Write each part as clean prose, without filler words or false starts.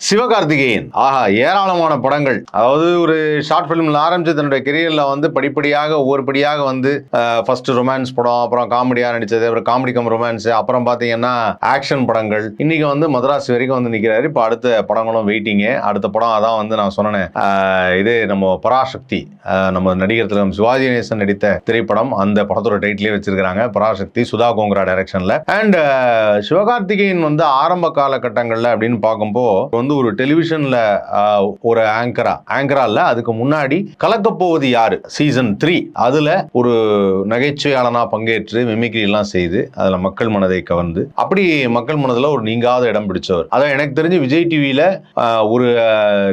சிவகார்த்திகேயன் ஏராளமான படங்கள், அதாவது ஒரு ஷார்ட் ஃபிலிம்ல ஆரம்பிச்சு தன்னுடைய கெரியர்ல வந்து படிப்படியாக ஒவ்வொரு படியாக வந்து ஃபர்ஸ்ட் ரொமான்ஸ் படம், அப்புறம் காமெடியா நடிச்சது, அப்புறம் காமெடி கம் ரொமான்ஸ், அப்புறம் பாத்தீங்கன்னா ஆக்ஷன் படங்கள், இன்னைக்கு வந்து மதராஸ் வரைக்கும் வந்து நிக்கிறாரு. இப்போ அடுத்த படங்களும் வெயிட்டிங்கு. அடுத்த படம் அதான் வந்து நான் சொன்னேன், இது நம்ம பராசக்தி, நம்ம நடிகர் திலகம் சிவாஜி கணேசன் நடித்த திரைப்படம். அந்த படத்தோட டைட்டிலே வச்சிருக்காங்க, பராசக்தி, சுதா கோங்கரா டைரக்ஷன்ல. அண்ட் சிவகார்த்திகேயன் வந்து ஆரம்ப காலகட்டங்கள்ல அப்படின்னு பார்க்கும்போ வந்து ஒரு டெலிவிஷன்ல ஒரு ஆங்கரா இல்ல, அதுக்கு முன்னாடி கலக்கப்போவது யாரு சீசன் 3 அதுல ஒரு நகைச்சுவையாளனா பங்கேற்று மிமிக்ரி எல்லாம் செய்து அதுல மக்கள் மனதை கவர்ந்து அப்படி மக்கள் மனதுல ஒரு நீங்காத இடம் பிடிச்சவர். அதான் எனக்கு தெரிஞ்சு விஜய் டிவியில ஒரு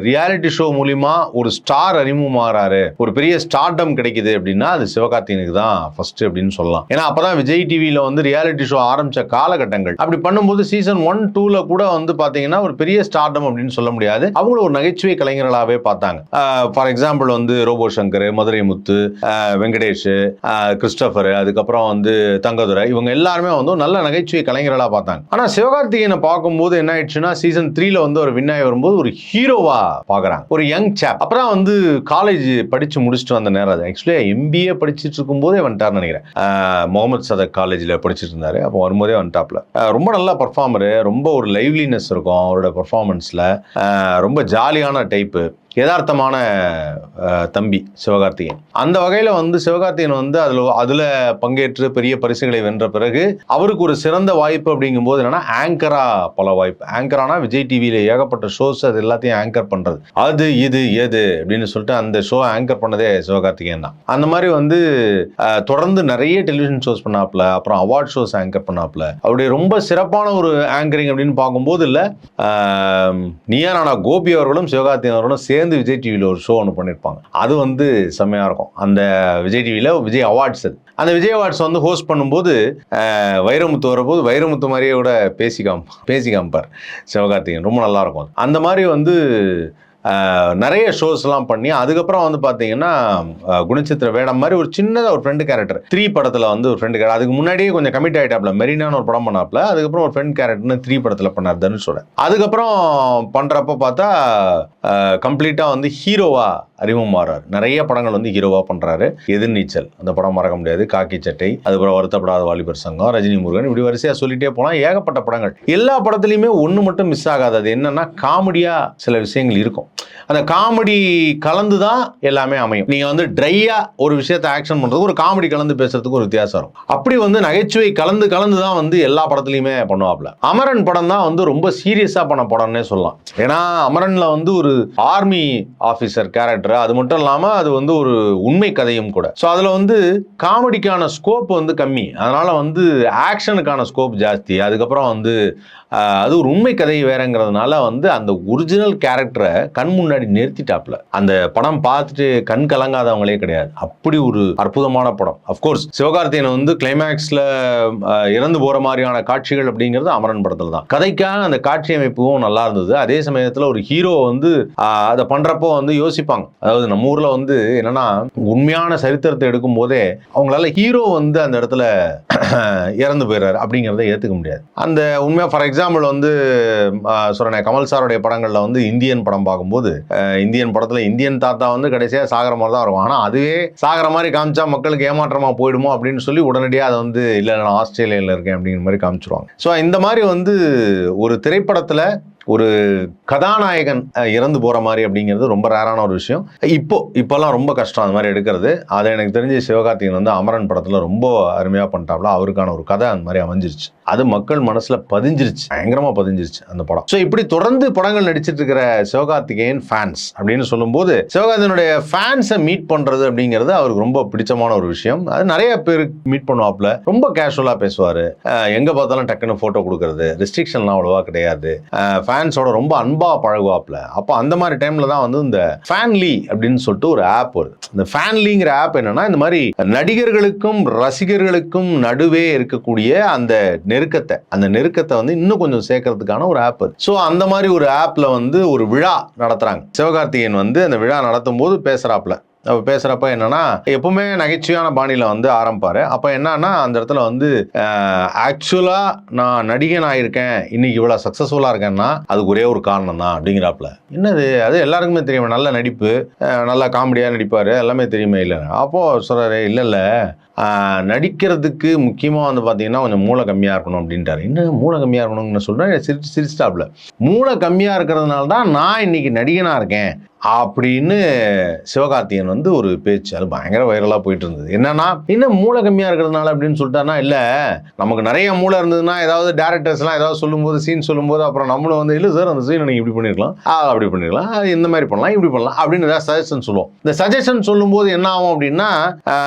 ரியாலிட்டி ஷோ மூலியமா ஒரு ஸ்டார் அறிமுகமாகறாரு, ஒரு பெரிய ஸ்டார்டம் கிடைக்குது அப்படின்னா அது சிவகார்த்திகேயனுக்கு தான் ஃபர்ஸ்ட் அப்படின்னு சொல்லலாம். ஏன்னா அப்பதான் விஜய் டிவியில வந்து ரியாலிட்டி ஷோ ஆரம்பிச்ச காலகட்டங்கள். அப்படி பண்ணும்போது சீசன் 1, 2ல கூட வந்து பாத்தீங்கன்னா ஒரு பெரிய ஸ்டார்டம் அப்படின்னு சொல்ல முடியாது, அவங்கள ஒரு நகைச்சுவை கலைஞர்களாவே பார்த்தாங்க. ஃபார் எக்ஸாம்பிள் வந்து ரோபோ சங்கர், மதுரை முத்து, வெங்கடேஷ், கிறிஸ்டபர், அதுக்கப்புறம் வந்து தங்கதுரை, இவங்க எல்லாருமே வந்து நல்ல நகைச்சுவை கலைஞர்களா பார்த்தாங்க. ஆனா சிவகார்த்திகேயனை பார்க்கும்போது என்ன ஆயிடுச்சுன்னா சீசன் 3ல வந்து ஒரு வின்னாய் வரும்போது ஒரு ஹீரோவா பாக்குறாங்க, ஒரு யங் சாப். அப்புறம் வந்து காலேஜ் படிச்சு முடிச்சுட்டு வந்த நேரம், அது ஆக்சுவலி MBA படிச்சுட்டு இருக்கும் போதே வந்துட்டார்னு நினைக்கிறேன். முகமது சதக் காலேஜ்ல படிச்சுட்டு இருந்தாரு, அப்போ வரும்போதே வந்துட்டாப்ல. ரொம்ப நல்ல பர்ஃபார்மரு, ரொம்ப ஒரு லைவ்லினஸ் இருக்கும் அவரோட பர்ஃபார்மன்ஸ்ல, ரொம்ப ஜாலியான டைப்பு, யதார்த்தமான தம்பி சிவகார்த்திகேயன். அந்த வகையில வந்து சிவகார்த்திகேயன் வந்து அதுல பங்கேற்று பெரிய பரிசுகளை வென்ற பிறகு அவருக்கு ஒரு சிறந்த வாய்ப்பு அப்படிங்கும்போது என்னன்னா ஆங்கரா பல வாய்ப்பு. ஆங்கரானா விஜய் டிவியில ஏகப்பட்ட ஷோஸ், அது எல்லாத்தையும் ஆங்கர் பண்றது, அது இது ஏது அப்படின்னு சொல்லிட்டு அந்த ஷோ ஆங்கர் பண்ணதே சிவகார்த்திகேயன் தான். அந்த மாதிரி வந்து தொடர்ந்து நிறைய டெலிவிஷன் ஷோஸ் பண்ணாப்ல, அப்புறம் அவார்ட் ஷோஸ் ஆங்கர் பண்ணாப்ல. அவருடைய ரொம்ப சிறப்பான ஒரு ஆங்கரிங் அப்படின்னு பார்க்கும்போது இல்ல, நீயா நானா கோபி அவர்களும் சிவகார்த்திகேயன் அவர்களும் சேர்ந்து விஜய் டிவியில ஒரு ஷோ ஒன்று பண்ணியிருப்பாங்க, அது வந்து செம்மையா இருக்கும். அந்த விஜய் டிவியில விஜய் அவார்ட்ஸ், அந்த விஜய் அவார்ட்ஸ் வந்து ஹோஸ்ட் பண்ணும்போது வைரமுத்து வரபோது வைரமுத்து மாதிரியே கூட பேசி காமிப்பார் சிவகார்த்திகேயன், ரொம்ப நல்லா இருக்கும். அந்த மாதிரி வந்து நிறைய ஷோஸ்லாம் பண்ணி அதுக்கப்புறம் வந்து பார்த்தீங்கன்னா குணச்சித்திர வேடம் மாதிரி ஒரு சின்னதாக ஒரு ஃப்ரெண்டு கேரக்டர் 3 படத்தில் வந்து ஒரு ஃப்ரெண்டு கேரக்டர், அதுக்கு முன்னாடியே கொஞ்சம் கமிட் ஆகிட்டாப்ல, மெரினான்னு ஒரு படம் பண்ணாப்ல, அதுக்கப்புறம் ஒரு ஃப்ரெண்ட் கேரக்டர்னு 3 படத்தில் பண்ணார் தனுஷோட. அதுக்கப்புறம் பண்ணுறப்ப பார்த்தா கம்ப்ளீட்டாக வந்து ஹீரோவா அறிமுகமாறாரு, நிறைய படங்கள் வந்து ஹீரோவா பண்ணுறாரு. எதிர்நீச்சல் அந்த படம் மறக்க முடியாது, காக்கி சட்டை, அதுக்கப்புறம் வருத்தப்படாத வாலிபர் சங்கம், ரஜினி முருகன், இப்படி வரிசையாக சொல்லிட்டே போனால் ஏகப்பட்ட படங்கள். எல்லா படத்துலையுமே ஒன்று மட்டும் மிஸ் ஆகாது, அது என்னன்னா காமெடியாக சில விஷயங்கள் இருக்கும். அந்த காமெடி கலந்து தான் எல்லாமே அமையும். நீங்க வந்து ட்ரையா ஒரு விஷயத்தை ஆக்ஷன் பண்றதுக்கு ஒரு காமெடி கலந்து பேசுறதுக்கு ஒரு வித்தியாசம் இருக்கும். அப்படி வந்து நகைச்சுவை கலந்து தான் வந்து எல்லா படத்துலையுமே பண்ணுவாப்ல. அமரன் படம் தான் வந்து ரொம்ப சீரியஸா பண்ண படம்னே சொல்லலாம். ஏன்னா அமரன்ல வந்து ஒரு ஆர்மி ஆபீசர் கேரக்டர், அது மட்டும் இல்லாம அது வந்து ஒரு உண்மை கதையும் கூட. ஸோ அதுல வந்து காமெடிக்கான ஸ்கோப் வந்து கம்மி, அதனால வந்து ஆக்ஷனுக்கான ஸ்கோப் ஜாஸ்தி. அதுக்கப்புறம் வந்து அது ஒரு உண்மை கதை வேறங்கிறதுனால வந்து அந்த ஒரிஜினல் கேரக்டரை கண் முன்னாடி நிறுத்திட்டாப்ல. அந்த படம் பார்த்துட்டு கண் கலங்காதவங்களே கிடையாது, அப்படி ஒரு அற்புதமான படம். அப்கோர்ஸ் சிவகார்த்திகேயன் வந்து கிளைமேக்ஸ்ல இறந்து போற மாதிரியான காட்சிகள் அப்படிங்கிறது அமரன் படத்துல தான். கதைக்காக அந்த காட்சி அமைப்பும் நல்லா இருந்தது. அதே சமயத்துல ஒரு ஹீரோ வந்து அதை பண்றப்போ வந்து யோசிப்பாங்க, அதாவது நம்ம ஊர்ல வந்து என்னன்னா உண்மையான சரித்திரத்தை எடுக்கும் போதே அவங்களால ஹீரோ வந்து அந்த இடத்துல இறந்து போயிடுறாரு அப்படிங்கிறத ஏத்துக்க முடியாது. அந்த உண்மையா ஃபார் எக்ஸாம்பிள் வந்து சொல்றேன், கமல் சாருடைய படங்கள்ல வந்து இந்தியன் படம் பார்க்கும்போது இந்தியன் படத்துல இந்தியன் தாத்தா வந்து கடைசியா சாகிற மாதிரி தான் இருக்கும். ஆனா அதுவே சாகிற மாதிரி காமிச்சா மக்களுக்கு ஏமாற்றமா போயிடுமோ அப்படின்னு சொல்லி உடனடியாக அதை வந்து இல்ல நான் ஆஸ்திரேலியாவில் இருக்கேன் அப்படிங்கிற மாதிரி காமிச்சிருவாங்க. ஸோ இந்த மாதிரி வந்து ஒரு திரைப்படத்துல ஒரு கதாநாயகன் இறந்து போற மாதிரி அப்படிங்கிறது ரொம்ப ரேரான ஒரு விஷயம். இப்போல்லாம் ரொம்ப கஷ்டம் அந்த மாதிரி எடுக்கிறது. அதை எனக்கு தெரிஞ்சு சிவகார்த்திகேயன் வந்து அமரன் படத்துல ரொம்ப அருமையா பண்ணிட்டாப்ல. அவருக்கான ஒரு கதை அந்த மாதிரி அமைஞ்சிருச்சு, அது மக்கள் மனசுல பதிஞ்சிருச்சு, பயங்கரமா பதிஞ்சிருச்சு அந்த படம். ஸோ இப்படி தொடர்ந்து படங்கள் நடிச்சிட்டு இருக்கிற சிவகார்த்திகேயன் ஃபேன்ஸ் அப்படின்னு சொல்லும்போது சிவகார்த்திகேயனுடைய ஃபேன்ஸை மீட் பண்றது அப்படிங்கிறது அவருக்கு ரொம்ப பிடிச்சமான ஒரு விஷயம். அது நிறைய பேர் மீட் பண்ணுவாப்ல, ரொம்ப கேஷுவலா பேசுவாரு, எங்க பார்த்தாலும் டக்குன்னு போட்டோ கொடுக்கறது, ரெஸ்ட்ரிக்ஷன்லாம் அவ்வளவா கிடையாது, ஃபேன்ஸோட ரொம்ப அன்பா பழகுவாப்ல. அப்போ அந்த மாதிரி டைம்ல தான் வந்து இந்த ஃபேன்லி அப்படின்னு சொல்லிட்டு ஒரு ஆப் வருது. இந்த ஃபேன்லிங்கிற ஆப் என்னன்னா இந்த மாதிரி நடிகர்களுக்கும் ரசிகர்களுக்கும் நடுவே இருக்கக்கூடிய அந்த நெருக்கத்தை வந்து இன்னும் கொஞ்சம் சேர்க்கறதுக்கான ஒரு ஆப். ஸோ அந்த மாதிரி ஒரு ஆப்ல வந்து ஒரு விழா நடத்துறாங்க. சிவகார்த்திகேயன் வந்து அந்த விழா நடத்தும் போது பேசுறாப்ல, பேசுகிறப்ப என்னன்னா எப்பவுமே நகைச்சுவையான பாணியில் வந்து ஆரம்பிப்பார். அப்போ என்னன்னா அந்த இடத்துல வந்து ஆக்சுவலாக நான் நடிகன் ஆயிருக்கேன், இன்னைக்கு இவ்வளோ சக்ஸஸ்ஃபுல்லாக இருக்கேன்னா அதுக்கு ஒரே ஒரு காரணம் தான் அப்படிங்கிறாப்புல. என்னது அது எல்லாருக்குமே தெரியும், நல்ல நடிப்பு, நல்லா காமெடியாக நடிப்பார், எல்லாமே தெரியுமே இல்லை. அப்போது சொல்கிறாரு, இல்லை நடிக்கிறதுக்கு முக்கியமாக வந்து பார்த்தீங்கன்னா கொஞ்சம் மூளை கம்மியாக இருக்கணும் அப்படின்ட்டாரு. என்ன மூளை கம்மியாக இருக்கணும்னு சொல்கிறேன், சிரிச்சிட்டாப்புல. மூளை கம்மியாக இருக்கிறதுனால தான் நான் இன்னைக்கு நடிகனாக இருக்கேன் அப்படின்னு சிவகார்த்திகேயன் வந்து ஒரு பேச்சு, அது பயங்கர வைரலாக போயிட்டு இருந்தது. என்னன்னா இன்னும் மூளை கம்மியாக இருக்கிறதுனால அப்படின்னு சொல்லிட்டாருன்னா, இல்லை நமக்கு நிறைய மூளை இருந்ததுன்னா ஏதாவது டேரக்டர்ஸ்லாம் ஏதாவது சொல்லும்போது, சீன் சொல்லும்போது அப்புறம் நம்மளும் வந்து இல்லை சார் அந்த சீனை நீங்கள் இப்படி பண்ணிருக்கலாம், அப்படி பண்ணிருக்கலாம், இந்த மாதிரி பண்ணலாம், இப்படி பண்ணலாம் அப்படின்னு ஏதாவது சஜஷன் சொல்லுவோம். இந்த சஜஷன் சொல்லும்போது என்ன ஆகும் அப்படின்னா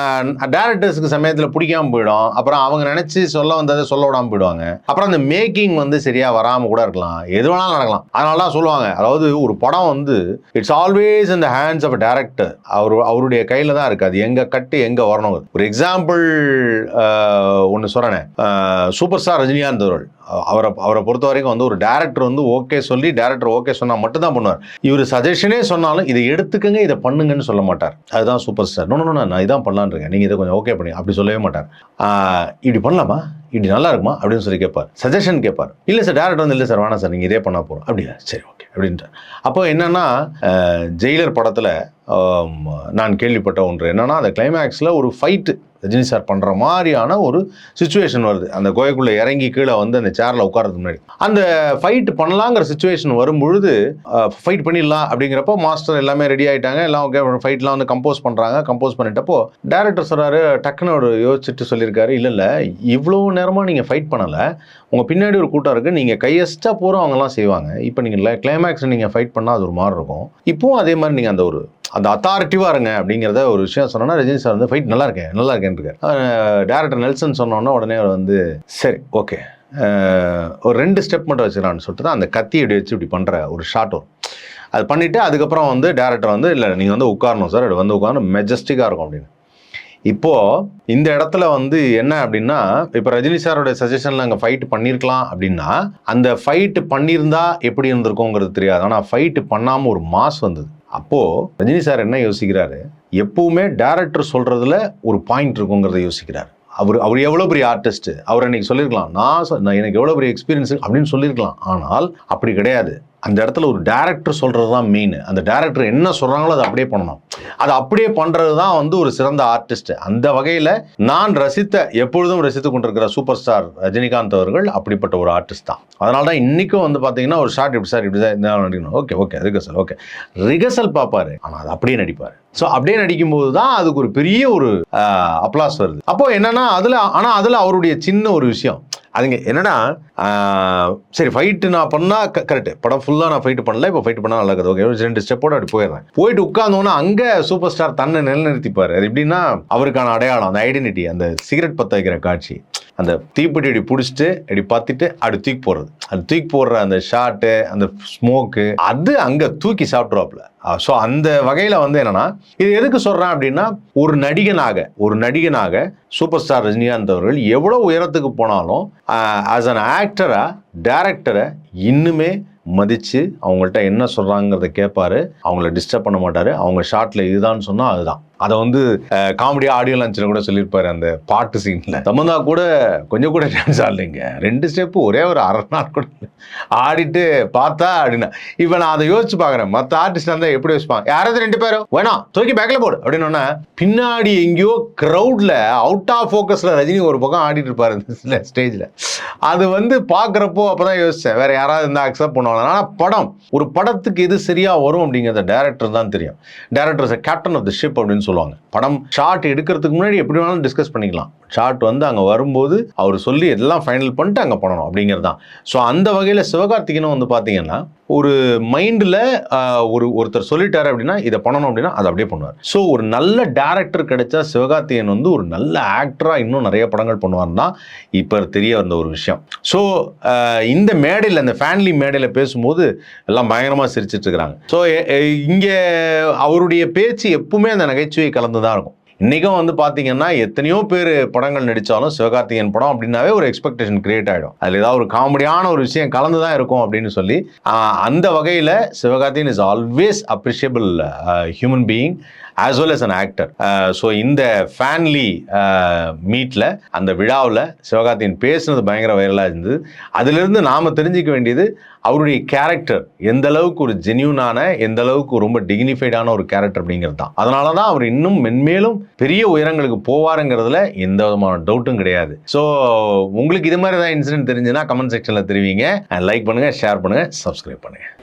டேரக்டர்ஸ்க்கு சமயத்தில் பிடிக்காம போயிடும். அப்புறம் அவங்க நினைச்சு சொல்ல வந்ததை சொல்ல விடாமல் போயிடுவாங்க. அப்புறம் அந்த மேக்கிங் வந்து சரியா வராமல் கூட இருக்கலாம், எது வேணாலும் நடக்கலாம். அதனால தான் சொல்லுவாங்க, அதாவது ஒரு படம் வந்து it's always in the hands of director. அவருடைய கையில தான் இருக்கு, அது எங்க கட்டு எங்க வரணும். ஒரு எக்ஸாம்பிள் ஒன்று சொல்றேன், சூப்பர் ஸ்டார் ரஜினிகாந்த் அவரை பொறுத்த வரைக்கும் வந்து ஒரு டேரக்டர் வந்து ஓகே சொல்லி டேரக்டர் ஓகே சொன்னா மட்டும் தான் பண்ணுவார். இவர் சஜஷனே சொன்னாலும் இதை எடுத்துக்கங்க, இதை பண்ணுங்கன்னு சொல்ல மாட்டார். அதுதான் சூப்பர் ஸ்டார். நோ நான் இதான் பண்ணலான்னு இருக்கேன், நீங்க இதை கொஞ்சம் ஓகே பண்ணி அப்படி சொல்லவே மாட்டார். இப்படி பண்ணலாமா, இப்படி நல்லா இருக்குமா அப்படின்னு சொல்லி கேட்பார், சஜஷன் கேட்பார். இல்லை சார் டேரக்டர் வந்து இல்லை சார் வேணாம் சார் நீங்கள் இதே பண்ணா போகிறோம் அப்படியா, சரி ஓகே அப்படின்ட்டு. அப்போ என்னன்னா ஜெயிலர் படத்தில் நான் கேள்விப்பட்ட ஒன்று என்னன்னா, அந்த கிளைமேக்ஸில் ஒரு ஃபைட்டு ரஜினி சார் பண்ணுற மாதிரியான ஒரு சுச்சுவேஷன் வருது. அந்த கோயக்குள்ளே இறங்கி கீழே வந்து அந்த சேரில் உட்காரதுக்கு முன்னாடி அந்த ஃபைட் பண்ணலாங்கிற சுச்சுவேஷன் வரும்பொழுது ஃபைட் பண்ணிடலாம் அப்படிங்கிறப்போ மாஸ்டர் எல்லாமே ரெடி ஆகிட்டாங்க, எல்லாம் ஓகே, ஃபைட்லாம் வந்து கம்போஸ் பண்ணுறாங்க. கம்போஸ் பண்ணிட்டப்போ டேரக்டர் சொல்கிறாரு, டக்குன்னு ஒரு யோசிச்சுட்டு சொல்லியிருக்காரு, இல்லை இவ்வளோ நேரமாக நீங்கள் ஃபைட் பண்ணலை, உங்கள் பின்னாடி ஒரு கூட்டம் இருக்குது, நீங்கள் கையஸ்ட்டாக போகிறோம் அவங்கெல்லாம் செய்வாங்க, இப்போ நீங்கள் கிளைமேக்ஸ் நீங்கள் ஃபைட் பண்ணால் அது ஒரு மாதிரி இருக்கும், இப்போவும் அதே மாதிரி நீங்கள் அந்த அத்தாரிட்டிவாக இருங்க அப்படிங்கிறத ஒரு விஷயம் சொன்னோன்னா ரஜினி சார் வந்து ஃபைட் நல்லா இருக்கேன்னு இருக்காரு. டேரக்டர் நெல்சன் சொன்னோன்னா உடனே அவர் வந்து சரி ஓகே ஒரு 2 ஸ்டெப் மட்டும் வச்சுக்கலான்னு சொல்லிட்டு தான் அந்த கத்தி இப்படி வச்சு இப்படி பண்ணுற ஒரு ஷாட் வரும். அது பண்ணிவிட்டு அதுக்கப்புறம் வந்து டேரக்டர் வந்து இல்லை நீங்கள் வந்து உட்காரணும் சார், அது வந்து உட்காரணும் மெஜஸ்டிக்காக இருக்கும் அப்படின்னு. இப்போது இந்த இடத்துல வந்து என்ன அப்படின்னா, இப்போ ரஜினி சாரோட சஜஷனில் அங்கே ஃபைட் பண்ணியிருக்கலாம் அப்படின்னா அந்த ஃபைட்டு பண்ணியிருந்தா எப்படி இருந்திருக்குங்கிறது தெரியாது. ஆனால் ஃபைட்டு பண்ணாமல் ஒரு மாஸ் வந்தது. அப்போது ரஜினி சார் என்ன யோசிக்கிறாரு, எப்பவுமே டேரக்டர் சொல்கிறதுல ஒரு பாயிண்ட் இருக்குங்கிறத யோசிக்கிறார். அவர் எவ்வளோ பெரிய ஆர்டிஸ்ட், அவர் அன்றைக்கி சொல்லியிருக்கலாம், நான் எனக்கு எவ்வளோ பெரிய எக்ஸ்பீரியன்ஸ் அப்படின்னு சொல்லியிருக்கலாம். ஆனால் அப்படி கிடையாது. அந்த இடத்துல ஒரு டேரக்டர் சொல்கிறது தான் மெயின். அந்த டேரக்டர் என்ன சொல்கிறாங்களோ அதை அப்படியே பண்ணணும். அதை அப்படியே பண்ணுறது தான் வந்து ஒரு சிறந்த ஆர்டிஸ்ட். அந்த வகையில் நான் எப்பொழுதும் ரசித்து கொண்டிருக்கிற சூப்பர் ஸ்டார் ரஜினிகாந்த் அவர்கள் அப்படிப்பட்ட ஒரு ஆர்டிஸ்ட் தான். அதனால தான் இன்றைக்கும் வந்து பார்த்தீங்கன்னா ஒரு ஷார்ட் இப்படி தான் நடிக்கணும், ஓகே ரிகர்சல் பார்ப்பாரு, ஆனால் அது அப்படியே நடிப்பார். ஸோ அப்படியே நடிக்கும்போது தான் அதுக்கு ஒரு பெரிய ஒரு அப்ளாஸ் வருது. அப்போது என்னென்னா அதில் அவருடைய சின்ன ஒரு விஷயம் அதுங்க என்னன்னா, சரி ஃபைட்டு நான் பண்ணால் கரெக்டு, படம் ஃபுல்லாக நான் ஃபைட்டு பண்ணல, இப்போ ஃபைட்டு பண்ணால் நல்லா இருக்குது, ஓகே 2 ஸ்டெப்போடு அப்படி போயிடுறேன். போயிட்டு உட்காந்தோன்னா அங்கே சூப்பர் ஸ்டார் தன்னை நிலைநிறுத்திப்பார். அது எப்படின்னா அவருக்கான அடையாளம், அந்த ஐடென்டிட்டி, அந்த சிகரெட் பற்ற வைக்கிற காட்சி, அந்த தீப்பெட்டி இப்படி பிடிச்சிட்டு இப்படி பார்த்துட்டு அப்படி தூக்கி போடுறது, அது தூக்கி போடுற அந்த ஷாட்டு, அந்த ஸ்மோக்கு, அது அங்கே தூக்கி சாப்பிட்ருவாப்புல. ஸோ அந்த வகையில் வந்து என்னன்னா, இது எதுக்கு சொல்கிறேன் அப்படின்னா, ஒரு நடிகனாக சூப்பர் ஸ்டார் ரஜினிகாந்த் அவர்கள் எவ்வளோ உயரத்துக்கு போனாலும் ஆஸ் அன் ஆக்டரா டைரக்டரை இன்னுமே மதித்து அவங்கள்ட்ட என்ன சொல்கிறாங்கிறத கேட்பாரு, அவங்கள டிஸ்டர்ப் பண்ண மாட்டார். அவங்க ஷார்ட்டில் இதுதான் சொன்னால் அதுதான். அதை வந்து காமெடியாக ஆடியோ லான்ச்சில் கூட சொல்லியிருப்பாரு. அந்த பாட்டு சீனில் சம்பந்தா கூட கொஞ்சம் கூட டான்ஸ் ஆடலைங்க, 2 ஸ்டெப்பு ஒரே ஒரு அரை நாள் கூட ஆடிட்டு பார்த்தா அப்படின்னா. இப்போ நான் அதை யோசிச்சு பார்க்குறேன், மற்ற ஆர்டிஸ்ட் இருந்தால் எப்படி யோசிப்பாங்க, யாராவது 2 பேரும் வேணாம் தூக்கி பேக்கில் போடு அப்படின்னா, பின்னாடி எங்கேயோ க்ரௌடில் அவுட் ஆஃப் ஃபோக்கஸில் ரஜினி ஒரு பக்கம் ஆடிட்டு இருப்பார் இந்த ஸ்டேஜில். அது வந்து பார்க்குறப்போ அப்போ தான் யோசித்தேன், வேறு யாராவது இருந்தால் அக்செப்ட் பண்ணுவாங்க. ஆனால் ஒரு படத்துக்கு எது சரியாக வரும் அப்படிங்கிறத டேரக்டர் தான் தெரியும். Director is captain of the ship அப்படின்னு சொல்லுவாங்க. படம் ஷார்ட் எடுக்கிறதுக்கு முன்னாடி எப்படி வேணாலும் டிஸ்கஸ் பண்ணிக்கலாம், ஷார்ட் வந்து அங்கே வரும்போது அவர் சொல்லி எல்லாம் ஃபைனல் பண்ணிட்டு அங்கே பண்ணணும் அப்படிங்கிறது தான். ஸோ அந்த வகையில் சிவகார்த்திகேயனும் வந்து பார்த்தீங்கன்னா ஒரு மைண்டில் ஒருத்தர் சொல்லிட்டாரு அப்படின்னா இதை பண்ணணும் அப்படின்னா அதை அப்படியே பண்ணுவார். ஸோ ஒரு நல்ல டேரக்டர் கிடைச்சா சிவகார்த்திகேயன் வந்து ஒரு நல்ல ஆக்டராக இன்னும் நிறைய படங்கள் பண்ணுவார்னா இப்போ தெரிய வந்த ஒரு விஷயம். ஸோ இந்த மேடையில், இந்த ஃபேமிலி மேடையில் பேசும்போது எல்லாம் பயங்கரமாக சிரிச்சிட்டு இருக்கிறாங்க. ஸோ இங்கே அவருடைய பேச்சு எப்பவுமே அந்த நகைச்சுவை கலந்து தான் இருக்கும். இன்றைக்கும் வந்து பார்த்தீங்கன்னா எத்தனையோ பேர் படங்கள் நடித்தாலும் சிவகார்த்திகேயன் படம் அப்படின்னாவே ஒரு எக்ஸ்பெக்டேஷன் கிரியேட் ஆகிடும். அதில் ஏதாவது ஒரு காமெடியான ஒரு விஷயம் கலந்து தான் இருக்கும் அப்படின்னு சொல்லி அந்த வகையில் Sivakarthikeyan is always appreciable human being. As well as an actor. So இந்த ஃபேன்லி மீட்டில் அந்த விழாவில் சிவகார்த்திகேயன் பேசுனது பயங்கர வைரலாக இருந்தது. அதிலிருந்து நாம் தெரிஞ்சிக்க வேண்டியது அவருடைய கேரக்டர் எந்த அளவுக்கு ஒரு ஜென்யூனான, எந்த அளவுக்கு ரொம்ப டிக்னிஃபைடான ஒரு கேரக்டர் அப்படிங்கிறது தான். அதனால தான் அவர் இன்னும் மென்மேலும் பெரிய உயரங்களுக்கு போவாருங்கிறதுல எந்த விதமான டவுட்டும் கிடையாது. ஸோ உங்களுக்கு இது மாதிரி ஏதாவது இன்சிடென்ட் தெரிஞ்சுன்னா கமெண்ட் செக்ஷனில் தெரிவிங்க. லைக் பண்ணுங்கள், ஷேர் பண்ணுங்கள், சப்ஸ்கிரைப் பண்ணுங்கள்.